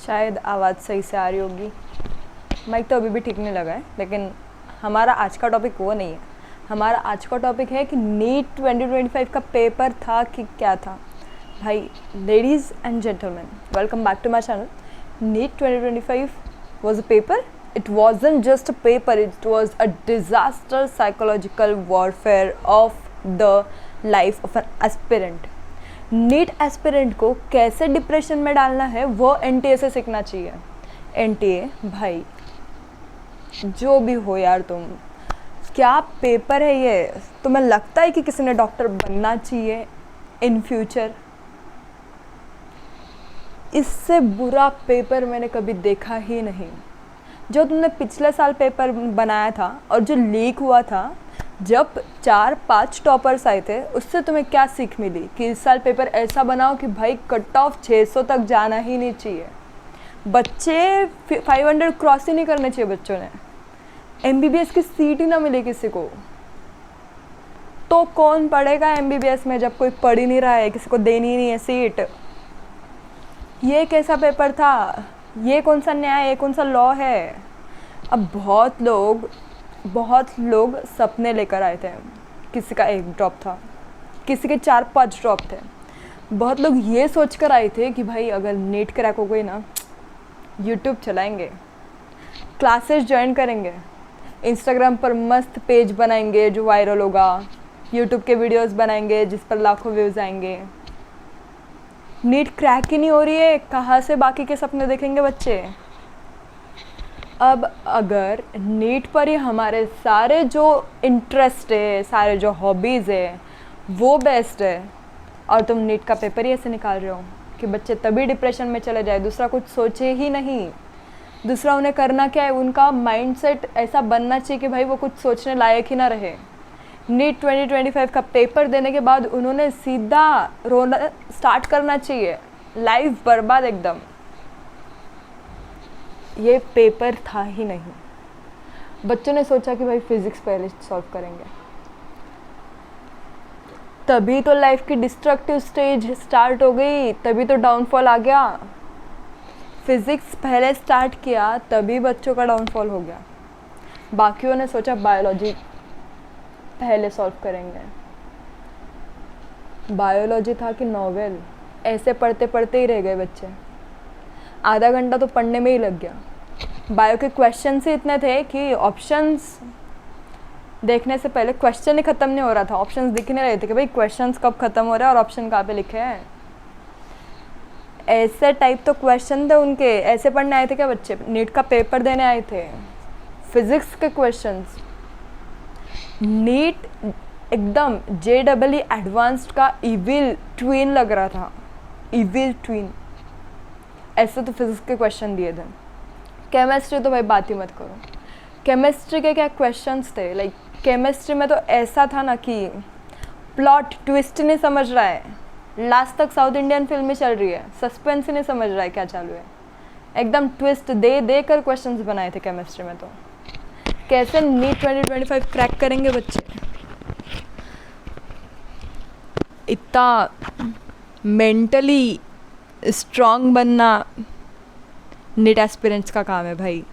शायद आवाज़ सही से आ रही होगी। माइक तो अभी भी ठीक नहीं लगा है, लेकिन हमारा आज का टॉपिक वो नहीं है। हमारा आज का टॉपिक है कि नीट 2025 का पेपर था कि क्या था। भाई, ladies and gentleman, welcome back to my channel. NEET 2025 was a paper. It wasn't just a paper, it was a disaster psychological warfare of the life of an aspirant. NEET aspirant को कैसे depression में डालना है वो NTA से सीखना चाहिए। NTA भाई, जो भी हो यार, तुम क्या पेपर है ये। तुम्हें लगता है कि किसी ने डॉक्टर बनना चाहिए इन फ्यूचर? इससे बुरा पेपर मैंने कभी देखा ही नहीं। जो तुमने पिछले साल पेपर बनाया था और जो लीक हुआ था, जब 4-5 टॉपर्स आए थे, उससे तुम्हें क्या सीख मिली कि इस साल पेपर ऐसा बनाओ कि भाई कट ऑफ 600 तक जाना ही नहीं चाहिए। बच्चे 500 क्रॉस ही नहीं करने चाहिए बच्चों ने। एमबीबीएस की सीट ही ना मिले किसी को, तो कौन पढ़ेगा एमबीबीएस में जब कोई पढ़ ही नहीं रहा है, किसी को देनी ही नहीं है सीट। ये कैसा पेपर था? ये कौन सा न्याय, ये कौन सा लॉ है? अब बहुत लोग सपने लेकर आए थे। किसी का 1 ड्रॉप था, किसी के 4-5 ड्रॉप थे। बहुत लोग ये सोच कर आए थे कि भाई अगर नीट क्रैक हो गई ना, यूट्यूब चलाएंगे, क्लासेस ज्वाइन करेंगे, इंस्टाग्राम पर मस्त पेज बनाएंगे जो वायरल होगा, यूट्यूब के वीडियोस बनाएंगे जिस पर लाखों व्यूज़ आएंगे। नीट क्रैक ही नहीं हो रही है, कहाँ से बाकी के सपने देखेंगे बच्चे? अब अगर नीट पर ही हमारे सारे जो इंटरेस्ट है, सारे जो हॉबीज़ है वो बेस्ट है, और तुम नीट का पेपर ही ऐसे निकाल रहे हो कि बच्चे तभी डिप्रेशन में चले जाए, दूसरा कुछ सोचे ही नहीं। दूसरा उन्हें करना क्या है, उनका माइंडसेट ऐसा बनना चाहिए कि भाई वो कुछ सोचने लायक ही ना रहे। नीट 2025 का पेपर देने के बाद उन्होंने सीधा रोना स्टार्ट करना चाहिए, लाइफ बर्बाद एकदम। ये पेपर था ही नहीं। बच्चों ने सोचा कि भाई फिजिक्स पहले सॉल्व करेंगे, तभी तो लाइफ की डिस्ट्रक्टिव स्टेज स्टार्ट हो गई, तभी तो डाउनफॉल आ गया। फिजिक्स पहले स्टार्ट किया तभी बच्चों का डाउनफॉल हो गया। बाकियों ने सोचा बायोलॉजी पहले सॉल्व करेंगे। बायोलॉजी था कि नॉवेल, ऐसे पढ़ते पढ़ते ही रह गए बच्चे। आधा घंटा तो पढ़ने में ही लग गया। बायो के क्वेश्चंस ही इतने थे कि ऑप्शंस देखने से पहले क्वेश्चन ही ख़त्म नहीं हो रहा था, ऑप्शंस दिख नहीं रहे थे कि भाई क्वेश्चंस कब ख़त्म हो रहे हैं और ऑप्शन कहाँ पे लिखे हैं। ऐसे टाइप तो क्वेश्चन थे उनके। ऐसे पढ़ने आए थे क्या बच्चे? नीट का पेपर देने आए थे। फिज़िक्स के क्वेश्चंस। नीट एकदम JEE एडवांस्ड का इविल ट्विन लग रहा था, इविल ट्विन। ऐसे तो फिजिक्स के क्वेश्चन दिए थे। केमिस्ट्री तो भाई बात ही मत करो। केमिस्ट्री के क्या क्वेश्चंस थे, लाइक केमिस्ट्री में तो ऐसा था ना कि प्लॉट ट्विस्ट नहीं समझ रहा है, लास्ट तक साउथ इंडियन फिल्म ही चल रही है, सस्पेंस ही नहीं समझ रहा है क्या चालू है। एकदम ट्विस्ट दे कर क्वेश्चंस बनाए थे केमिस्ट्री में। तो कैसे नीट 2025 क्रैक करेंगे बच्चे? इतना मेंटली स्ट्रॉन्ग बनना नीट एस्पिरेंट्स का काम है भाई।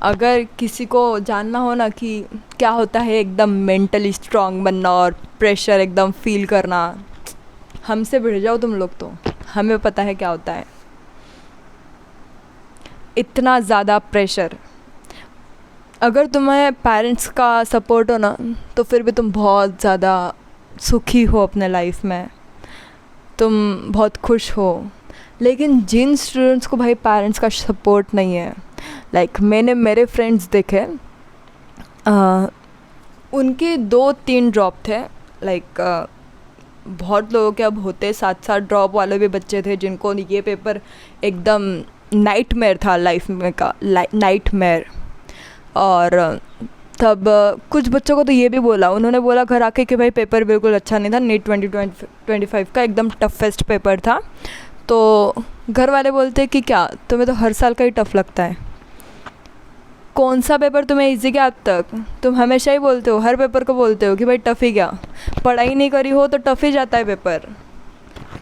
अगर किसी को जानना हो ना कि क्या होता है एकदम मेंटली स्ट्रॉन्ग बनना और प्रेशर एकदम फील करना, हमसे भिड़ जाओ तुम लोग, तो हमें पता है क्या होता है। इतना ज़्यादा प्रेशर। अगर तुम्हें पेरेंट्स का सपोर्ट हो ना, तो फिर भी तुम बहुत ज़्यादा सुखी हो अपने लाइफ में, तुम बहुत खुश हो। लेकिन जिन स्टूडेंट्स को भाई पेरेंट्स का सपोर्ट नहीं है, लाइक मैंने मेरे फ्रेंड्स देखे, उनके 2-3 ड्रॉप थे। लाइक बहुत लोगों के अब होते 7-7 ड्रॉप वाले भी बच्चे थे जिनको ये पेपर एकदम नाइटमेयर था, लाइफ में का नाइटमेयर। और तब कुछ बच्चों को तो ये भी बोला, उन्होंने बोला घर आके कि भाई पेपर बिल्कुल अच्छा नहीं था, नीट 2025 का एकदम टफेस्ट पेपर था। तो घर वाले बोलते कि क्या तुम्हें तो हर साल का ही टफ़ लगता है, कौन सा पेपर तुम्हें इजी गया अब तक? तुम हमेशा ही बोलते हो, हर पेपर को बोलते हो कि भाई टफ़ ही क्या, पढ़ाई नहीं करी हो तो टफ़ ही जाता है पेपर।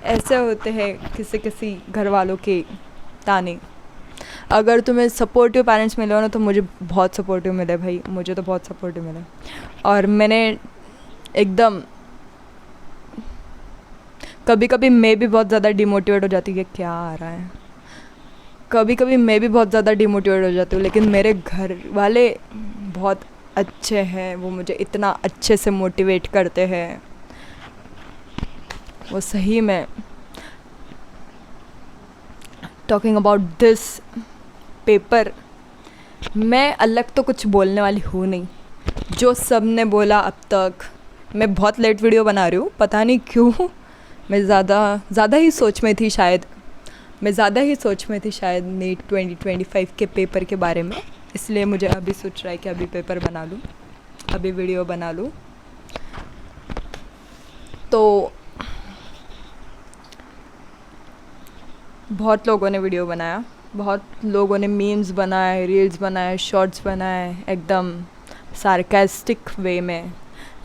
ऐसे होते हैं किसी किसी घर वालों के ताने। अगर तुम्हें सपोर्टिव पेरेंट्स मिले हो ना, तो मुझे बहुत सपोर्टिव मिले भाई, मुझे तो बहुत सपोर्टिव मिले। और मैंने एकदम, कभी कभी मैं भी बहुत ज़्यादा डिमोटिवेट हो जाती है, क्या आ रहा है, कभी कभी मैं भी बहुत ज़्यादा डिमोटिवेट हो जाती हूँ, लेकिन मेरे घर वाले बहुत अच्छे हैं, वो मुझे इतना अच्छे से मोटिवेट करते हैं, वो सही में। टॉकिंग अबाउट दिस पेपर, मैं अलग तो कुछ बोलने वाली हूँ नहीं, जो सब ने बोला अब तक। मैं बहुत लेट वीडियो बना रही हूँ, पता नहीं क्यों, मैं ज़्यादा ही सोच में थी शायद, नीट 2025 के पेपर के बारे में, इसलिए मुझे अभी सोच रहा है कि अभी पेपर बना लूँ, अभी वीडियो बना लूँ। तो बहुत लोगों ने वीडियो बनाया, बहुत लोगों ने मीम्स बनाए, रील्स बनाए, शॉर्ट्स बनाए, एकदम सार्कास्टिक वे में।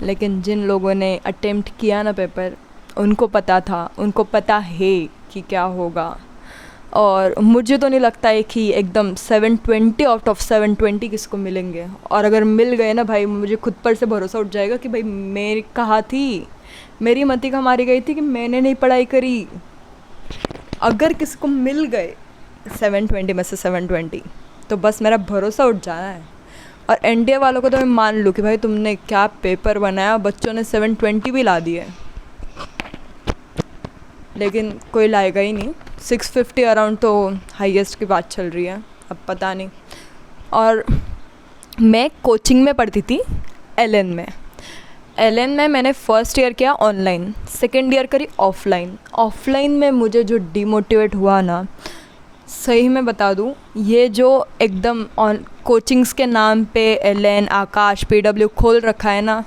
लेकिन जिन लोगों ने अटेम्प्ट किया ना पेपर, उनको पता है कि क्या होगा। और मुझे तो नहीं लगता है कि एकदम 720 आउट ऑफ 720 किसको मिलेंगे, और अगर मिल गए ना भाई, मुझे खुद पर से भरोसा उठ जाएगा कि भाई मेरी कहा थी, मेरी मति का मारी गई थी कि मैंने नहीं पढ़ाई करी। अगर किसको मिल गए 720 में से 720, तो बस मेरा भरोसा उठ जाना है। और एनडीए वालों को तो मैं मान लूँ कि भाई तुमने क्या पेपर बनाया, बच्चों ने 720 भी ला दिए, लेकिन कोई लाएगा ही नहीं। 650 अराउंड तो हाईएस्ट की बात चल रही है, अब पता नहीं। और मैं कोचिंग में पढ़ती थी, एलएन में मैंने फ़र्स्ट ईयर किया ऑनलाइन, सेकेंड ईयर करी ऑफलाइन में मुझे जो डिमोटिवेट हुआ ना, सही में बता दूँ, ये जो एकदम कोचिंग्स के नाम पे एलएन, आकाश, पीडब्ल्यू खोल रखा है ना,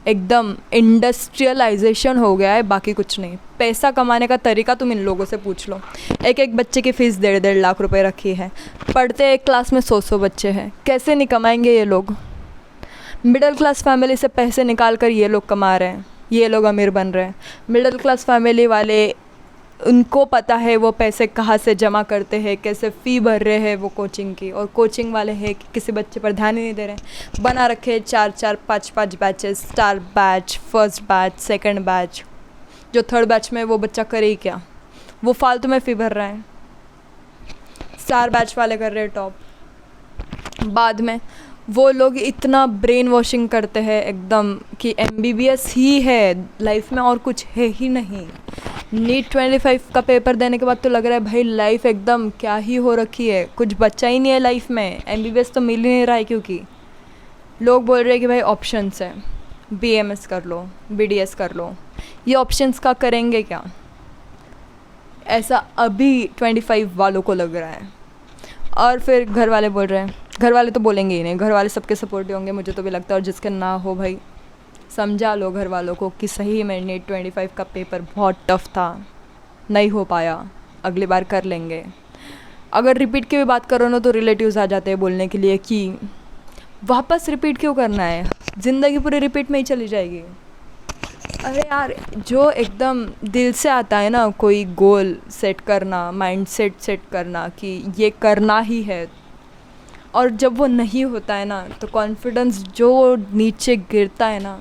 एकदम इंडस्ट्रियलाइजेशन हो गया है, बाकी कुछ नहीं। पैसा कमाने का तरीका तुम इन लोगों से पूछ लो। एक बच्चे की फ़ीस 1.5 लाख रुपए रखी है, पढ़ते एक क्लास में 100 बच्चे हैं, कैसे नहीं कमाएंगे ये लोग। मिडिल क्लास फैमिली से पैसे निकाल कर ये लोग कमा रहे हैं, ये लोग अमीर बन रहे हैं। मिडिल क्लास फैमिली वाले, उनको पता है वो पैसे कहाँ से जमा करते हैं, कैसे फ़ी भर रहे हैं वो कोचिंग की, और कोचिंग वाले हैं कि किसी बच्चे पर ध्यान ही नहीं दे रहे हैं। बना रखे 4-4, 5-5 batches, star batch, first batch, second batch. जो थर्ड बैच में वो बच्चा करे ही क्या, वो फालतू में फ़ी भर रहे हैं। स्टार बैच वाले कर रहे हैं टॉप। बाद में वो लोग इतना ब्रेन वॉशिंग करते हैं एकदम कि एमबीबीएस ही है लाइफ में, और कुछ है ही नहीं। नीट 25 का पेपर देने के बाद तो लग रहा है भाई लाइफ एकदम क्या ही हो रखी है, कुछ बचा ही नहीं है लाइफ में। एमबीबीएस तो मिल ही नहीं रहा है, क्योंकि लोग बोल रहे हैं कि भाई ऑप्शंस है, बीएमएस कर लो, बीडीएस कर लो। ये ऑप्शंस का करेंगे क्या, ऐसा अभी 25 वालों को लग रहा है। और फिर घर वाले बोल रहे हैं, घर वाले तो बोलेंगे ही नहीं, घर वाले सबके सपोर्टिव होंगे, मुझे तो भी लगता है। और जिसके ना हो भाई, समझा लो घर वालों को कि सही में नीट 25 का पेपर बहुत टफ था, नहीं हो पाया, अगली बार कर लेंगे। अगर रिपीट की भी बात करो ना, तो रिलेटिव्स आ जाते हैं बोलने के लिए कि वापस रिपीट क्यों करना है, ज़िंदगी पूरी रिपीट में ही चली जाएगी। अरे यार, जो एकदम दिल से आता है ना कोई गोल सेट करना, माइंड सेट करना कि ये करना ही है, और जब वो नहीं होता है ना, तो कॉन्फिडेंस जो नीचे गिरता है ना,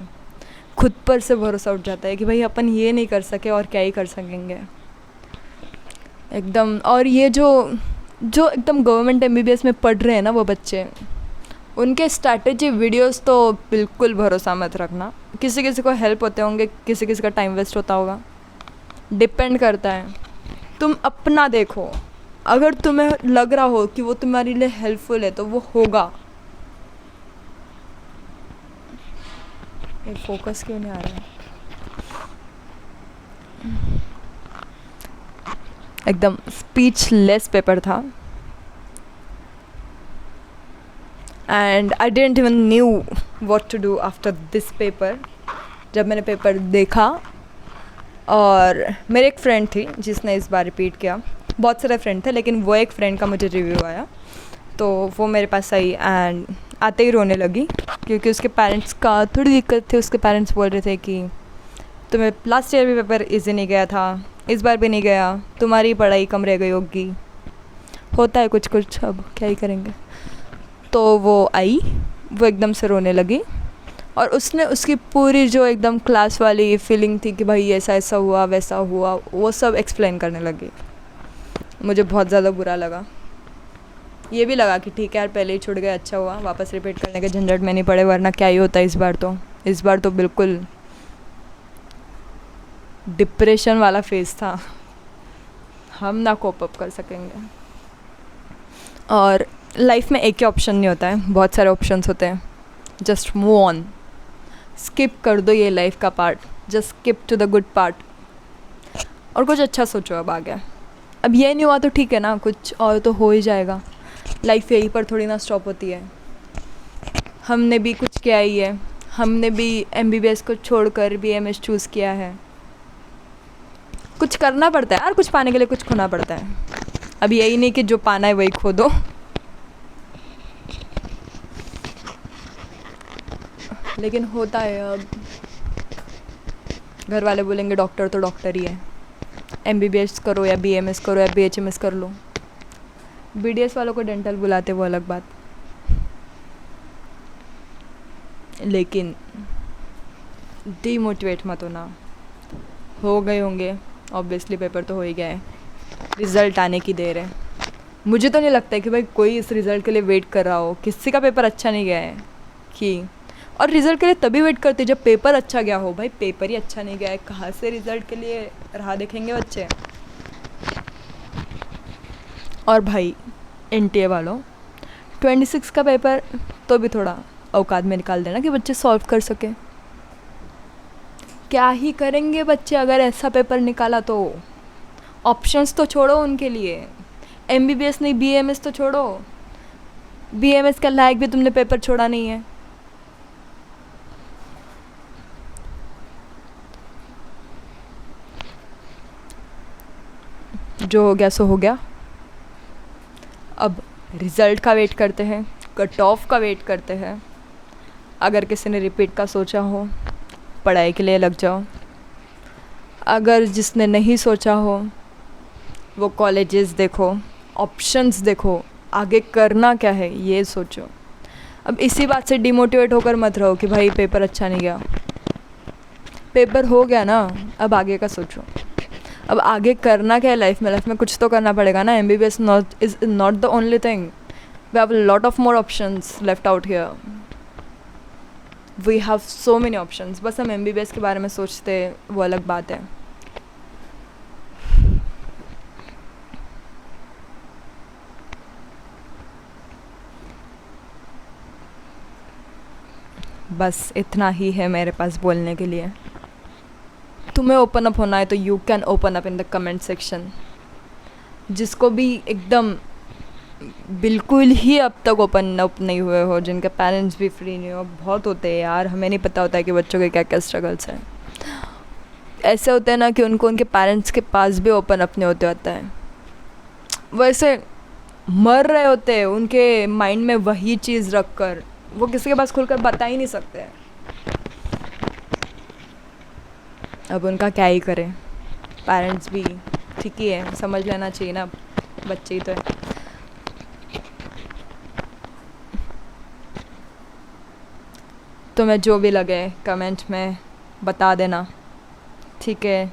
खुद पर से भरोसा उठ जाता है कि भाई अपन ये नहीं कर सके और क्या ही कर सकेंगे एकदम। और ये जो एकदम गवर्नमेंट एमबीबीएस में पढ़ रहे हैं ना वो बच्चे, उनके स्ट्रैटेजी वीडियोस तो बिल्कुल भरोसा मत रखना। किसी किसी को हेल्प होते होंगे, किसी किसी का टाइम वेस्ट होता होगा, डिपेंड करता है। तुम अपना देखो, अगर तुम्हें लग रहा हो कि वो तुम्हारे लिए हेल्पफुल है तो वो होगा। ये फोकस क्यों नहीं आ रहा है, एकदम स्पीचलेस पेपर था। And I didn't even knew what to do after this paper. जब मैंने पेपर देखा, और मेरे एक फ्रेंड थी जिसने इस बार रिपीट किया, बहुत सारे फ्रेंड थे लेकिन वो एक फ्रेंड का मुझे रिव्यू आया, तो वो मेरे पास आई एंड आते ही रोने लगी, क्योंकि उसके पेरेंट्स का थोड़ी दिक्कत थी। उसके पेरेंट्स बोल रहे थे कि तुम्हें लास्ट ईयर भी पेपर इजी नहीं गया था, इस बार भी नहीं गया, तुम्हारी पढ़ाई कम रह गई होगी, होता है कुछ कुछ, अब क्या ही करेंगे। तो वो आई, वो एकदम से रोने लगी और उसने उसकी पूरी जो एकदम क्लास वाली फीलिंग थी कि भाई ऐसा ऐसा हुआ वैसा हुआ, वो सब एक्सप्लेन करने लगी। मुझे बहुत ज़्यादा बुरा लगा। ये भी लगा कि ठीक है यार, पहले ही छूट गया, अच्छा हुआ, वापस रिपीट करने के झंझट में नहीं पड़े, वरना क्या ही होता है इस बार तो बिल्कुल डिप्रेशन वाला फेज़ था, हम ना कोप अप कर सकेंगे। और लाइफ में एक ही ऑप्शन नहीं होता है, बहुत सारे ऑप्शंस होते हैं। जस्ट मूव ऑन, स्किप कर दो ये लाइफ का part, just skip to the good part और कुछ अच्छा सोचो अब आगे। अब ये नहीं हुआ तो ठीक है ना, कुछ और तो हो ही जाएगा। लाइफ यहीं पर थोड़ी ना स्टॉप होती है। हमने भी कुछ किया ही है, हमने भी MBBS को छोड़कर BMS चूज़ किया है। कुछ करना पड़ता है यार, कुछ पाने के लिए कुछ खोना पड़ता है। अब यही नहीं कि जो पाना है वही खो दो। लेकिन होता है, अब घर वाले बोलेंगे डॉक्टर तो डॉक्टर ही है, MBBS करो या BMS करो या BHMS कर लो। BDS वालों को डेंटल बुलाते, वो अलग बात। लेकिन डीमोटिवेट मत होना, हो गए होंगे, ऑब्वियसली पेपर तो हो ही गया है, रिज़ल्ट आने की देर है। मुझे तो नहीं लगता है कि भाई कोई इस रिज़ल्ट के लिए वेट कर रहा हो। किसी का पेपर अच्छा नहीं गया है कि, और रिज़ल्ट के लिए तभी वेट करते जब पेपर अच्छा गया हो। भाई पेपर ही अच्छा नहीं गया है, कहाँ से रिज़ल्ट के लिए राह देखेंगे बच्चे। और भाई NTA वालों, 26 का पेपर तो भी थोड़ा औकात में निकाल देना कि बच्चे सॉल्व कर सके। क्या ही करेंगे बच्चे अगर ऐसा पेपर निकाला तो। ऑप्शंस तो छोड़ो उनके लिए, MBBS नहीं BMS तो छोड़ो, BMS का लायक भी तुमने पेपर छोड़ा नहीं है। जो हो गया सो हो गया। अब रिज़ल्ट का वेट करते हैं, कट ऑफ का वेट करते हैं। अगर किसी ने रिपीट का सोचा हो, पढ़ाई के लिए लग जाओ। अगर जिसने नहीं सोचा हो वो कॉलेजेस देखो, ऑप्शंस देखो, आगे करना क्या है ये सोचो। अब इसी बात से डिमोटिवेट होकर मत रहो कि भाई पेपर अच्छा नहीं गया। पेपर हो गया ना, अब आगे का सोचो। अब आगे करना क्या है लाइफ में कुछ तो करना पड़ेगा ना। MBBS is not the only thing, we have lot of more options left out here, we have so many options. बस हम MBBS के बारे में सोचते वो अलग बात है। बस इतना ही है मेरे पास बोलने के लिए। तुम्हें ओपन अप होना है तो you can open up in the comment section. जिसको भी एकदम बिल्कुल ही अब तक ओपन अप नहीं हुए हो, जिनके पेरेंट्स भी फ्री नहीं हो, बहुत होते हैं यार, हमें नहीं पता होता है कि बच्चों के क्या क्या स्ट्रगल्स हैं। ऐसे होते हैं ना कि उनको उनके पेरेंट्स के पास भी ओपन अप नहीं होते होता है, वैसे मर रहे होते हैं उनके माइंड में वही चीज़ रख कर, वो किसी के पास खुलकर बता ही नहीं सकते। अब उनका क्या ही करें, पेरेंट्स भी ठीक ही है, समझ लेना चाहिए ना, बच्चे ही तो है। तुम्हें जो भी लगे कमेंट में बता देना, ठीक है।